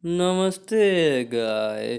नमस्ते गाय।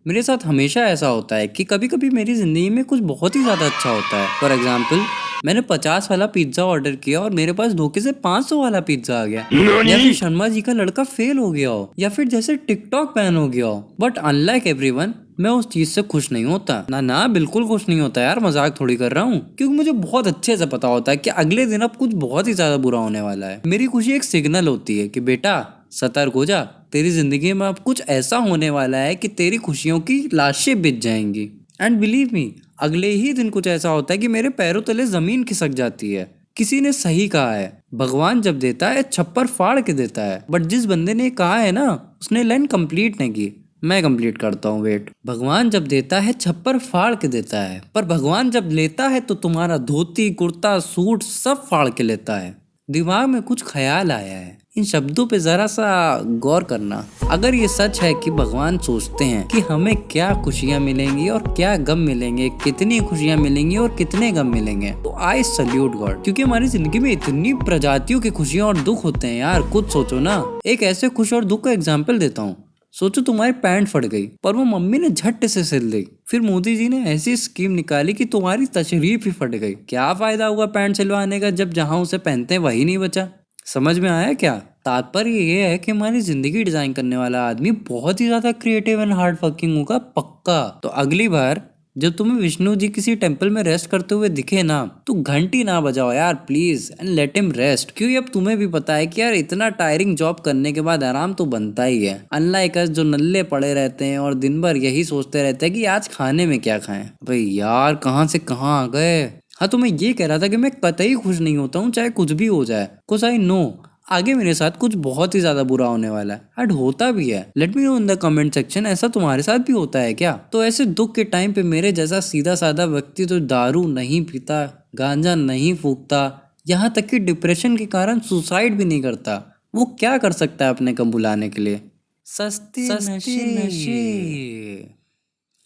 मेरे साथ हमेशा ऐसा होता है कि कभी कभी मेरी जिंदगी में कुछ बहुत ही ज्यादा अच्छा होता है। फॉर एग्जाम्पल, मैंने 50 वाला पिज्जा ऑर्डर किया और मेरे पास धोखे से 500 वाला पिज्जा आ गया। या फिर शर्मा जी का लड़का फेल हो गया हो, या फिर जैसे टिकटॉक बैन हो गया हो। बट अनलाइक एवरीवन, मैं उस चीज से खुश नहीं होता। ना ना, बिल्कुल खुश नहीं होता यार, मजाक थोड़ी कर रहा हूँ। क्योंकि मुझे बहुत अच्छे से पता होता है कि अगले दिन अब कुछ बहुत ही ज्यादा बुरा होने वाला है। मेरी खुशी एक सिग्नल होती है कि बेटा सतर्क हो जा, तेरी जिंदगी में अब कुछ ऐसा होने वाला है कि तेरी खुशियों की लाशें बिछ जाएंगी। एंड बिलीव मी, अगले ही दिन कुछ ऐसा होता है कि मेरे पैरों तले जमीन खिसक जाती है। किसी ने सही कहा है, भगवान जब देता है छप्पर फाड़ के देता है। बट जिस बंदे ने कहा है ना, उसने लाइन कंप्लीट नहीं की। मैं कंप्लीट करता हूँ, वेट। भगवान जब देता है छप्पर फाड़ के देता है, पर भगवान जब लेता है तो तुम्हारा धोती कुर्ता सूट सब फाड़ के लेता है। दिमाग में कुछ ख्याल आया है, इन शब्दों पे जरा सा गौर करना। अगर ये सच है कि भगवान सोचते हैं कि हमें क्या खुशियां मिलेंगी और क्या गम मिलेंगे, कितनी खुशियां मिलेंगी और कितने गम मिलेंगे, तो आई सल्यूट गॉड। क्योंकि हमारी जिंदगी में इतनी प्रजातियों की खुशियां और दुख होते हैं यार, कुछ सोचो ना। एक ऐसे खुश और दुख का एग्जाम्पल देता हूँ। सोचो तुम्हारी पैंट फट गई, पर वो मम्मी ने झट से सिल दी। फिर मोदी जी ने ऐसी स्कीम निकाली कि तुम्हारी तशरीफ ही फट गई। क्या फायदा हुआ पैंट सिलवाने का जब जहां उसे पहनते हैं वही नहीं बचा। समझ में आया क्या? तात्पर्य ये है कि हमारी जिंदगी डिजाइन करने वाला आदमी बहुत ही ज्यादा क्रिएटिव एंड हार्ड वर्किंग होगा, पक्का। तो अगली बार जब तुम्हें विष्णु जी किसी टेम्पल में रेस्ट करते हुए दिखे ना, तो घंटी ना बजाओ यार please, and let him rest. क्योंकि अब तुम्हें भी पता है कि यार इतना टायरिंग जॉब करने के बाद आराम तो बनता ही है। अनलाइक अस जो नल्ले पड़े रहते हैं और दिन भर यही सोचते रहते हैं कि आज खाने में क्या खाएं। भाई यार कहाँ से कहाँ आ गए। हाँ, तो मैं ये कह रहा था कि मैं कतई खुश नहीं होता हूँ चाहे कुछ भी हो जाए, कुछ आई नो आगे मेरे साथ कुछ बहुत ही ज्यादा बुरा होने वाला है। एंड होता भी है। Let me know in the comment section, ऐसा तुम्हारे साथ भी होता है क्या? तो ऐसे दुख के टाइम पे मेरे जैसा सीधा साधा व्यक्ति तो दारू नहीं पीता, गांजा नहीं फूकता, यहाँ तक कि डिप्रेशन के कारण सुसाइड भी नहीं करता, वो क्या कर सकता है अपने कम बुलाने के लिए? सस्ते नशे।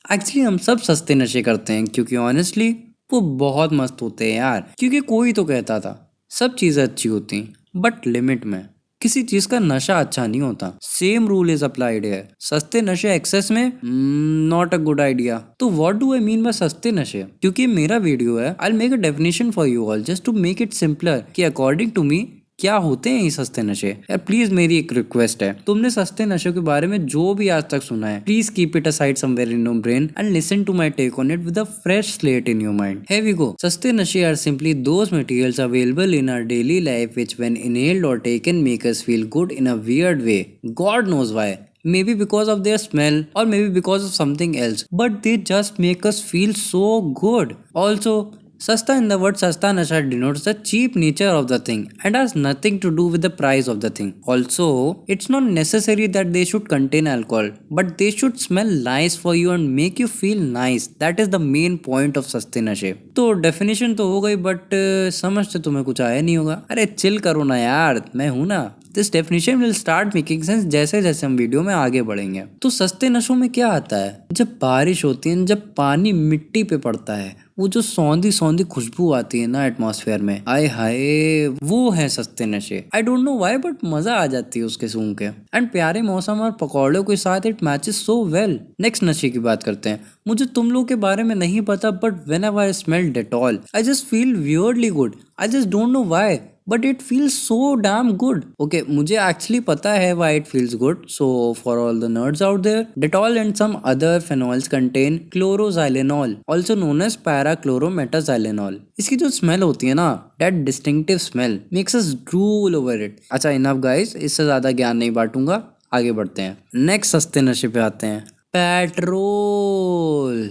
एक्चुअली हम सब सस्ते नशे करते हैं क्योंकि ऑनेस्टली वो बहुत मस्त होते हैं यार। क्योंकि कोई तो कहता था सब चीजें अच्छी होती बट लिमिट में। किसी चीज का नशा अच्छा नहीं होता। सेम रूल इज अप्लाइड है। सस्ते नशे एक्सेस में नॉट अ गुड आइडिया। तो what do I mean by सस्ते नशे? क्योंकि मेरा वीडियो है, I make a definition for you all just to make it simpler कि अकॉर्डिंग टू मी क्या होते हैं ये सस्ते नशे। यार प्लीज मेरी एक रिक्वेस्ट है, तुमने सस्ते नशों के बारे में जो भी आज तक सुना है, please keep it aside somewhere in your brain and listen to my take on it with a fresh slate in your mind. Here we go. सस्ते नशे are simply those materials available in our daily life which when inhaled or taken make us feel good in a weird way. God knows why. Maybe because of their smell or maybe because of something else. But they just make us feel so good. Also, सस्ता in the word सस्ता नशा denotes the cheap nature of the thing and has nothing to do with the price of the thing. Also, it's not necessary that they should contain alcohol, but they should smell nice for you and make you feel nice. That is the main point of सस्ते नशे। तो definition तो हो गई, but समझ तो तुम्हें कुछ आया नहीं होगा। अरे चिल करो ना यार, मैं हूं ना। This definition will start making sense जैसे जैसे हम वीडियो में आगे बढ़ेंगे। तो सस्ते नशों में क्या आता है? जब बारिश होती है, जब पानी मिट्टी पे पड़ता है, वो जो सौंधी सौंधी खुशबू आती है ना एटमॉस्फेयर में, आए हाय, वो है सस्ते नशे। I don't know why but मजा आ जाती है उसके सूंघ के। एंड प्यारे मौसम और पकौड़ों के साथ it matches so well. Next नशे की बात करते हैं। मुझे तुम लोग के बारे में नहीं पता, but whenever I smell Dettol I just feel weirdly good. I just don't know why but it feels so damn good. Okay, मुझे actually पता है why it feels good. So for all the nerds out there, Dettol and some other phenols contain chloroxylenol, also known as parachlorometaxylenol. इसकी जो smell होती है ना, that distinctive smell makes us drool over it. अच्छा enough guys, इससे ज्यादा ज्ञान नहीं बांटूंगा, आगे बढ़ते हैं। नेक्स्ट सस्ते नशे पे आते हैं, पेट्रोल।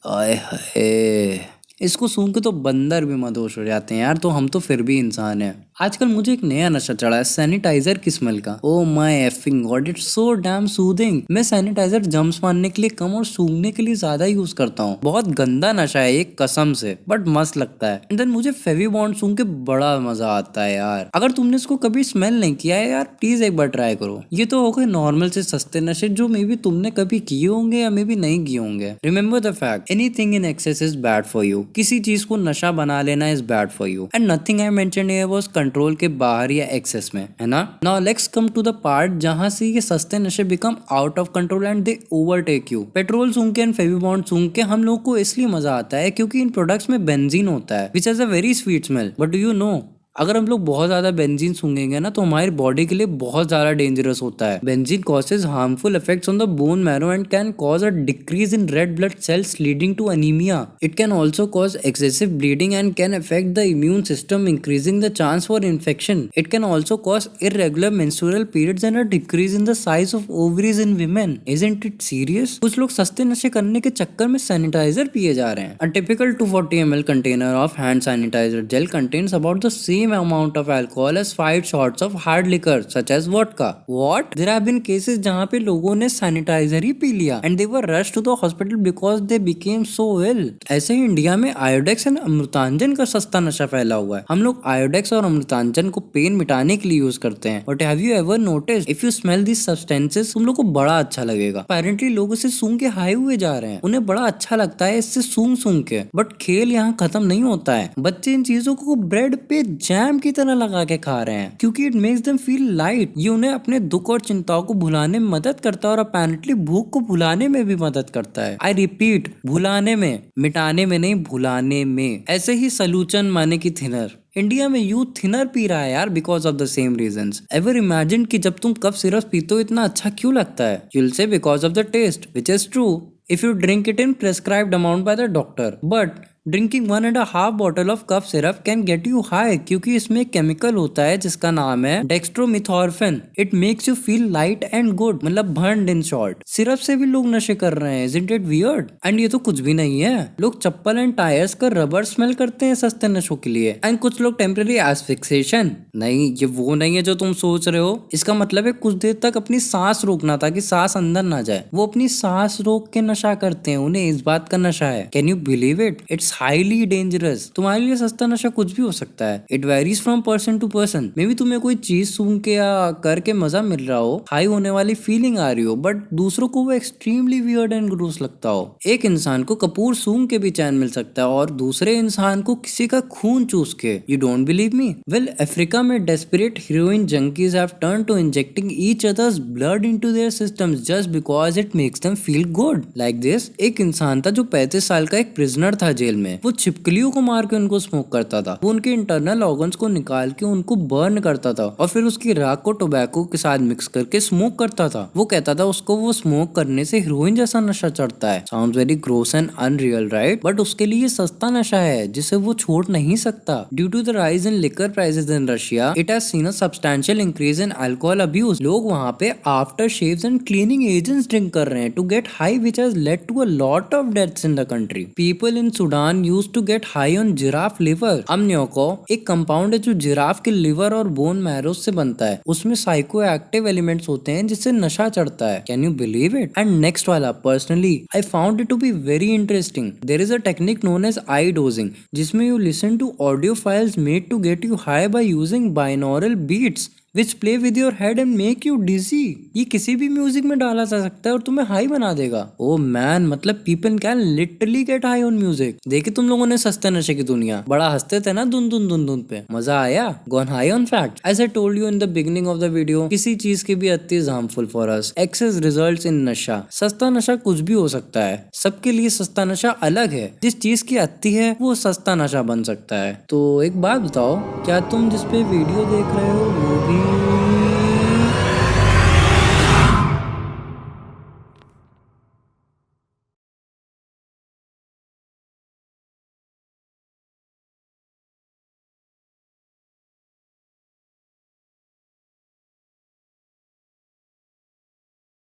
आय हाय, इसको सूंघ के तो बंदर भी मदहोश हो जाते हैं यार। तो हम तो फिर भी इंसान हैं। आजकल मुझे एक नया नशा चढ़ा है सैनिटाइजर की स्मेल का। Oh my effing God, it's so damn soothing. मैं सैनिटाइजर जम्स मारने के लिए कम और सूंघने के लिए ज्यादा यूज करता हूँ। बहुत गंदा नशा है एक कसम से, बट मस्त लगता है। एंड देन मुझे फेविबॉन्ड सूंघ के बड़ा मजा आता है यार। अगर तुमने इसको कभी स्मेल नहीं किया है यार, प्लीज एक बार ट्राई करो। ये तो हो गए नॉर्मल से सस्ते नशे जो मे बी तुमने कभी किए होंगे या मे बी नहीं किए होंगे। Remember the fact, anything in excess is bad for you. किसी चीज को नशा बना लेना is bad for you and nothing I mentioned here was control के बाहर या एक्सेस में, है ना। Now let's come to the part जहां से ये सस्ते नशे become out of control and they overtake you. Petrol सूंघ के एंड फेविबॉन्ड सूंघ के हम लोग को इसलिए मजा आता है क्योंकि इन प्रोडक्ट्स में बेंजीन होता है which has a very sweet smell, but do you know अगर हम लोग बहुत ज्यादा बेंजीन सूंघेंगे ना तो हमारी बॉडी के लिए बहुत ज्यादा डेंजरस होता है। Benzene causes harmful effects on the bone marrow and can cause a decrease in red blood cells leading to anaemia. It can also cause excessive bleeding and can affect the immune system increasing the chance for infection. It can also cause irregular menstrual periods and a decrease in the size of ovaries in women. Isn't it serious? कुछ लोग सस्ते नशे करने के चक्कर में sanitiser पिए जा रहे हैं। A typical 240 ml container of hand sanitiser gel contains about the same amount of alcohol as 5 shots of hard liquor such as vodka. What? There have been cases जहाँ पे लोगों ने सैनिटाइजर ही पी लिया and they were rushed to the hospital because they became so ill. ऐसे ही India में Iodex and Amrutanjan का सस्ता नशा फैला हुआ है। हम लोग आयोडेक्स और अमृतांजन को पेन मिटाने के लिए यूज करते हैं, but have you ever noticed if you smell this substances तुम लोग को बड़ा अच्छा लगेगा। अपेरेंटली लोग इसे सूंघ के हाई हुए जा रहे हैं, उन्हें बड़ा अच्छा लगता है इससे सूंघ के। बट खेल यहाँ खत्म नहीं होता है। बच्चे इन चीजों को ब्रेड पे जैम की तरह लगा के खा रहे हैं क्योंकि it makes them feel light. ये उन्हें अपने दुख और चिंताओं को भुलाने में मदद करता है और अपेरेंटली भूख को भुलाने में भी मदद करता है। आई रिपीट, भुलाने में, मिटाने में नहीं, भुलाने में। ऐसे ही सलूचन माने की थिनर, इंडिया में यूथ थिनर पी रहा है यार because of the same reasons. Ever imagine कि जब तुम कफ सिरप पीते हो इतना अच्छा क्यों लगता है? You'll say because of the taste, which is true if you drink it in prescribed amount by the doctor. But drinking 1.5 bottle of cough syrup can get you high क्योंकि इसमें एक केमिकल होता है जिसका नाम है dextromethorphan. It makes you feel light and good, मतलब burned in short. Syrup से भी लोग नशे कर रहे हैं, isn't it weird? एंड ये तो कुछ भी नहीं है, लोग चप्पल एंड टायर्स का रबर स्मेल करते हैं सस्ते नशों के लिए। एंड कुछ लोग टेम्पररी एस्फिक्सेशन, नहीं ये वो नहीं है जो तुम सोच रहे हो। इसका मतलब है कुछ देर तक अपनी सांस रोकना ताकि सांस अंदर ना जाए। वो अपनी सांस रोक के नशा करते हैं, उन्हें इस बात का नशा है। Can you believe it? It's highly dangerous. तुम्हारे लिए सस्ता नशा कुछ भी हो सकता है। It varies from person to person. Maybe तुम्हें कोई चीज सूंघ के या करके मजा मिल रहा हो, हाई होने वाली फीलिंग आ रही हो, बट दूसरों को वो एक्सट्रीमली वियर्ड एंड ग्रोस लगता हो। एक इंसान को कपूर सूंघ के भी चैन मिल सकता है और दूसरे इंसान को किसी का खून चूस के। You don't believe me? Well, Africa में desperate heroin junkies have turn to injecting each others blood into their systems just because it makes them feel good. Like this, एक इंसान था जो 35 साल का एक प्रिजनर था जेल में। वो छिपकलियों को मार के उनको स्मोक करता था। वो उनके इंटरनल ऑर्गन्स को निकाल के उनको बर्न करता था और फिर उसकी राख को टोबैको के साथ मिक्स करके स्मोक करता था। वो कहता था उसको वो स्मोक करने से हीरोइन जैसा नशा चढ़ता है। Sounds very gross and unreal, right? But उसके लिए सस्ता नशा है जिसे वो छोड़ नहीं सकता। Due to the rise in liquor prices in Russia, it has seen a substantial increase in alcohol abuse. लोग वहाँ पे after shaves and cleaning agents drink कर रहे हैं to get high, which has led to a lot of deaths in the country. People in Sudan used to get high on giraffe liver. अमनियोको एक compound है जो giraffe के liver और bone marrow से बनता है। उसमें साइको एक्टिव एलिमेंट्स होते हैं जिससे नशा चढ़ता है। Can you believe it? And next वाला, personally I found it to be very interesting. There is a technique known as I dosing, जिसमें you listen to audio files made to get you high by using binaural beats which play with your head and make you dizzy। ये किसी भी music में डाला जा सकता है और तुम्हें हाई बना देगा। ओ मैन, मतलब people can literally gate high on music. देखी तुम लोगों ने सस्ते नशे की दुनिया, बड़ा हंसते थे ना धुन धुन धुन धुन पे, मजा आया? Gone high on fact. As I told you in the beginning of the video, किसी चीज की भी अति is harmful for us. Excess results in नशा। सस्ता नशा कुछ भी हो सकता है, सबके लिए सस्ता नशा अलग है। जिस चीज की अति है वो सस्ता नशा बन सकता है। तो एक बात बताओ, क्या तुम जिसपे वीडियो देख रहे हो वो भी